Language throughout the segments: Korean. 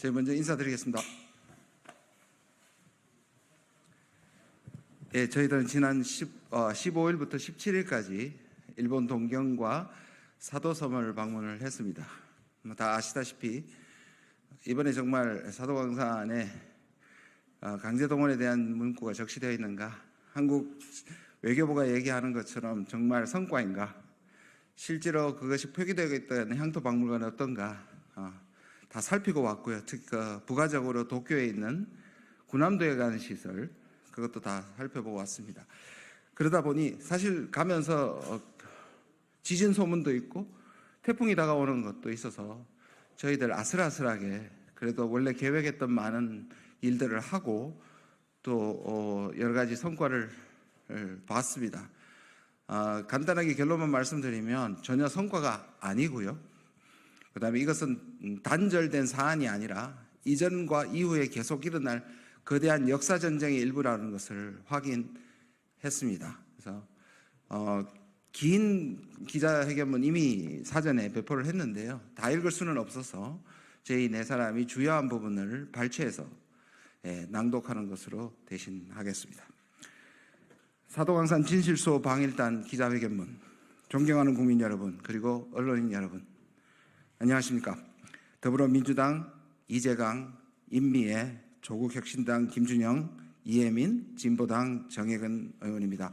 저희 먼저 인사드리겠습니다. 예, 저희들은 지난 15일부터 17일까지 일본 동경과 사도섬을 방문을 했습니다. 다 아시다시피 이번에 정말 사도광산에 강제동원에 대한 문구가 적시되어 있는가, 한국 외교부가 얘기하는 것처럼 정말 성과인가, 실제로 그것이 표기되어 있던 향토박물관은 어떤가 다 살피고 왔고요. 특히 부가적으로 도쿄에 있는 군함도에 가는 시설, 그것도 다 살펴보고 왔습니다. 그러다 보니 사실 가면서 지진 소문도 있고 태풍이 다가오는 것도 있어서 저희들 아슬아슬하게 그래도 원래 계획했던 많은 일들을 하고 또 여러 가지 성과를 봤습니다. 간단하게 결론만 말씀드리면 전혀 성과가 아니고요. 그 다음에 이것은 단절된 사안이 아니라 이전과 이후에 계속 일어날 거대한 역사전쟁의 일부라는 것을 확인했습니다. 그래서 긴 기자회견문 이미 사전에 배포를 했는데요. 다 읽을 수는 없어서 저희 네 사람이 주요한 부분을 발췌해서 낭독하는 것으로 대신하겠습니다. 사도광산 진실수호 방일단 기자회견문, 존경하는 국민 여러분, 그리고 언론인 여러분, 안녕하십니까. 더불어민주당 이재강, 인미애, 조국혁신당 김준영, 이혜민, 진보당 정혜근 의원입니다.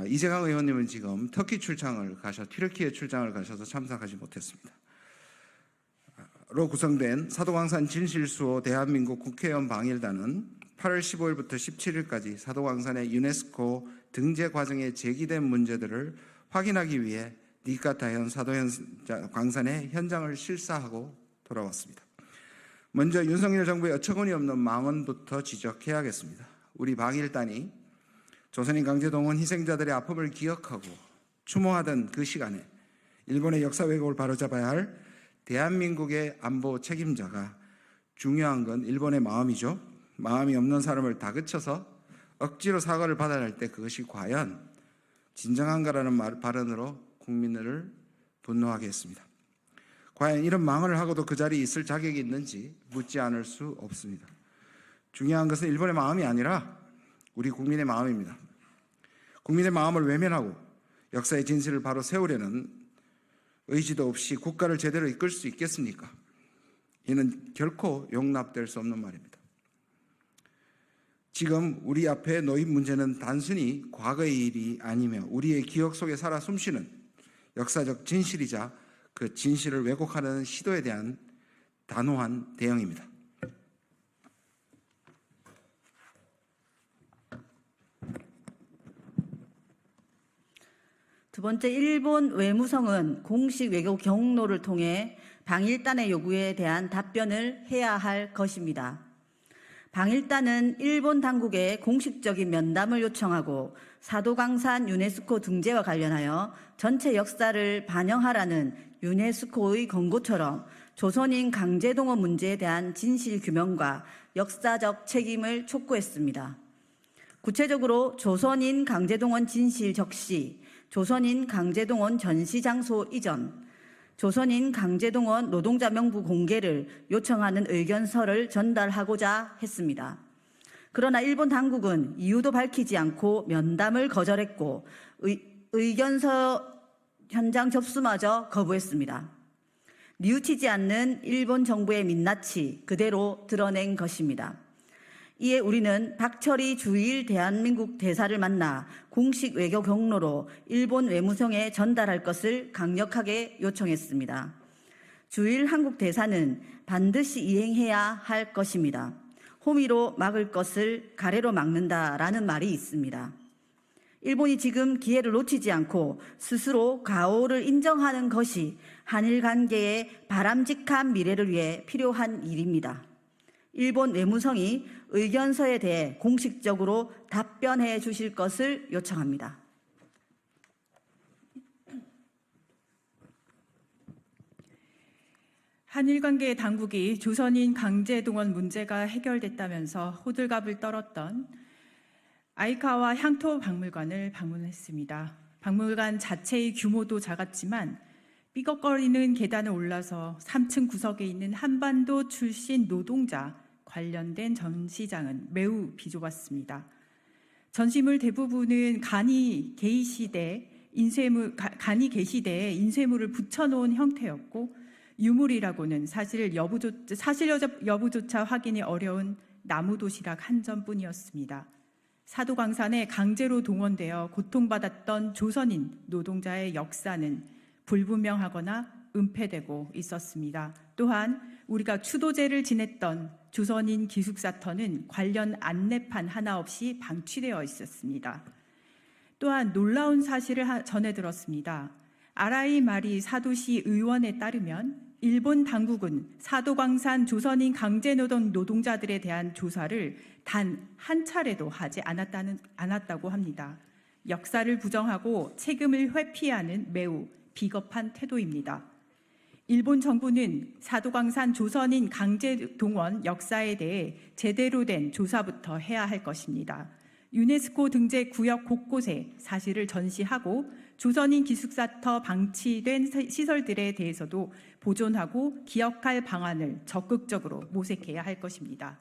이재강 의원님은 지금 터키 튀르키예 출장을 가셔서 참석하지 못했습니다. 로 구성된 사도광산 진실수호 대한민국 국회의원 방일단은 8월 15일부터 17일까지 사도광산의 유네스코 등재 과정에 제기된 문제들을 확인하기 위해 니카타현 사도광산의 현장을 실사하고 돌아왔습니다. 먼저 윤석열 정부의 어처구니 없는 망언부터 지적해야겠습니다. 우리 방일단이 조선인 강제동원 희생자들의 아픔을 기억하고 추모하던 그 시간에 일본의 역사 왜곡을 바로잡아야 할 대한민국의 안보 책임자가 중요한 건 일본의 마음이죠. 마음이 없는 사람을 다그쳐서 억지로 사과를 받아야 할 때 그것이 과연 진정한가라는 발언으로 국민을 분노하게 했습니다. 과연 이런 망언을 하고도 그 자리에 있을 자격이 있는지 묻지 않을 수 없습니다. 중요한 것은 일본의 마음이 아니라 우리 국민의 마음입니다. 국민의 마음을 외면하고 역사의 진실을 바로 세우려는 의지도 없이 국가를 제대로 이끌 수 있겠습니까? 이는 결코 용납될 수 없는 말입니다. 지금 우리 앞에 놓인 문제는 단순히 과거의 일이 아니며 우리의 기억 속에 살아 숨쉬는 역사적 진실이자 그 진실을 왜곡하는 시도에 대한 단호한 대응입니다. 두 번째, 일본 외무성은 공식 외교 경로를 통해 방일단의 요구에 대한 답변을 해야 할 것입니다. 방일단은 일본 당국에 공식적인 면담을 요청하고 사도광산 유네스코 등재와 관련하여 전체 역사를 반영하라는 유네스코의 권고처럼 조선인 강제동원 문제에 대한 진실 규명과 역사적 책임을 촉구했습니다. 구체적으로 조선인 강제동원 진실 적시, 조선인 강제동원 전시 장소 이전, 조선인 강제동원 노동자 명부 공개를 요청하는 의견서를 전달하고자 했습니다. 그러나 일본 당국은 이유도 밝히지 않고 면담을 거절했고 의견서 현장 접수마저 거부했습니다. 뉘우치지 않는 일본 정부의 민낯이 그대로 드러낸 것입니다. 이에 우리는 박철희 주일 대한민국 대사를 만나 공식 외교 경로로 일본 외무성에 전달할 것을 강력하게 요청했습니다. 주일 한국 대사는 반드시 이행해야 할 것입니다. 호미로 막을 것을 가래로 막는다라는 말이 있습니다. 일본이 지금 기회를 놓치지 않고 스스로 가오를 인정하는 것이 한일 관계의 바람직한 미래를 위해 필요한 일입니다. 일본 외무성이 의견서에 대해 공식적으로 답변해 주실 것을 요청합니다. 한일 관계 당국이 조선인 강제동원 문제가 해결됐다면서 호들갑을 떨었던 아이카와 향토 박물관을 방문했습니다. 박물관 자체의 규모도 작았지만 삐걱거리는 계단을 올라서 3층 구석에 있는 한반도 출신 노동자 관련된 전시장은 매우 비좁았습니다. 전시물 대부분은 간이 개시대에 인쇄물을 붙여놓은 형태였고, 유물이라고는 사실 여부조차 확인이 어려운 나무도시락 한 점뿐이었습니다. 사도광산에 강제로 동원되어 고통받았던 조선인 노동자의 역사는 불분명하거나 은폐되고 있었습니다. 또한 우리가 추도제를 지냈던 조선인 기숙사터는 관련 안내판 하나 없이 방치되어 있었습니다. 또한 놀라운 사실을 전해 들었습니다. 아라이 마리 사도시 의원에 따르면 일본 당국은 사도광산 조선인 강제노동 노동자들에 대한 조사를 단 한 차례도 하지 않았다고 합니다. 역사를 부정하고 책임을 회피하는 매우 비겁한 태도입니다. 일본 정부는 사도광산 조선인 강제동원 역사에 대해 제대로 된 조사부터 해야 할 것입니다. 유네스코 등재 구역 곳곳에 사실을 전시하고 조선인 기숙사터 방치된 시설들에 대해서도 보존하고 기억할 방안을 적극적으로 모색해야 할 것입니다.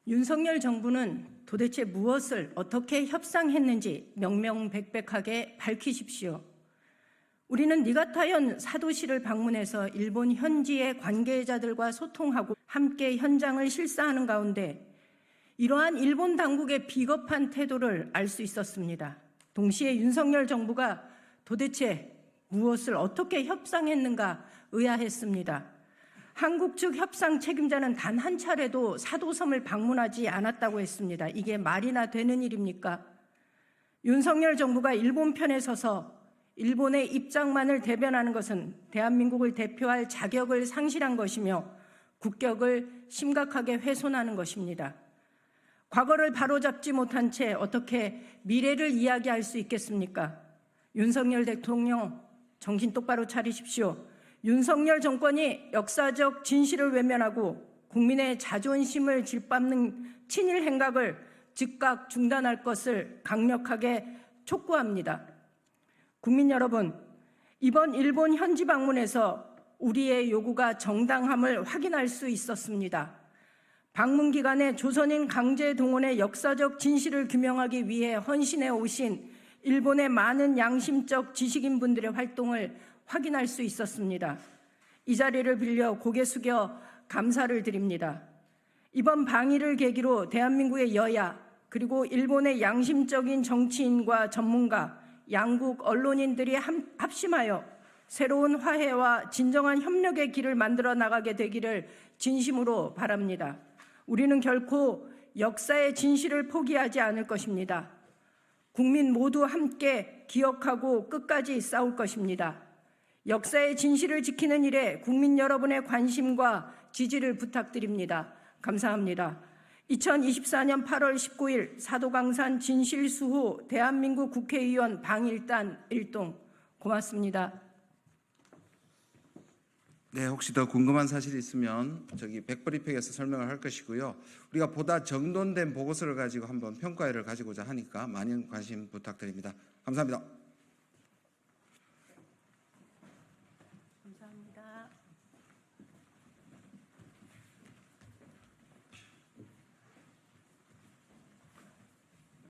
윤석열 정부는 도대체 무엇을 어떻게 협상했는지 명명백백하게 밝히십시오. 우리는 니가타현 사도시를 방문해서 일본 현지의 관계자들과 소통하고 함께 현장을 실사하는 가운데 이러한 일본 당국의 비겁한 태도를 알 수 있었습니다. 동시에 윤석열 정부가 도대체 무엇을 어떻게 협상했는가 의아했습니다. 한국 측 협상 책임자는 단 한 차례도 사도섬을 방문하지 않았다고 했습니다. 이게 말이나 되는 일입니까? 윤석열 정부가 일본 편에 서서 일본의 입장만을 대변하는 것은 대한민국을 대표할 자격을 상실한 것이며 국격을 심각하게 훼손하는 것입니다. 과거를 바로잡지 못한 채 어떻게 미래를 이야기할 수 있겠습니까? 윤석열 대통령 정신 똑바로 차리십시오. 윤석열 정권이 역사적 진실을 외면하고 국민의 자존심을 짓밟는 친일 행각을 즉각 중단할 것을 강력하게 촉구합니다. 국민 여러분, 이번 일본 현지 방문에서 우리의 요구가 정당함을 확인할 수 있었습니다. 방문 기간에 조선인 강제 동원의 역사적 진실을 규명하기 위해 헌신해 오신 일본의 많은 양심적 지식인분들의 활동을 확인할 수 있었습니다. 이 자리를 빌려 고개 숙여 감사를 드립니다. 이번 방일을 계기로 대한민국의 여야 그리고 일본의 양심적인 정치인과 전문가, 양국 언론인들이 합심하여 새로운 화해와 진정한 협력의 길을 만들어 나가게 되기를 진심으로 바랍니다. 우리는 결코 역사의 진실을 포기하지 않을 것입니다. 국민 모두 함께 기억하고 끝까지 싸울 것입니다. 역사의 진실을 지키는 일에 국민 여러분의 관심과 지지를 부탁드립니다. 감사합니다. 2024년 8월 19일 사도광산 진실수호 대한민국 국회의원 방일단 일동 고맙습니다. 네, 혹시 더 궁금한 사실이 있으면 저기 백브리핑에서 설명을 할 것이고요. 우리가 보다 정돈된 보고서를 가지고 한번 평가회를 가지고자 하니까 많은 관심 부탁드립니다. 감사합니다. 감사합니다.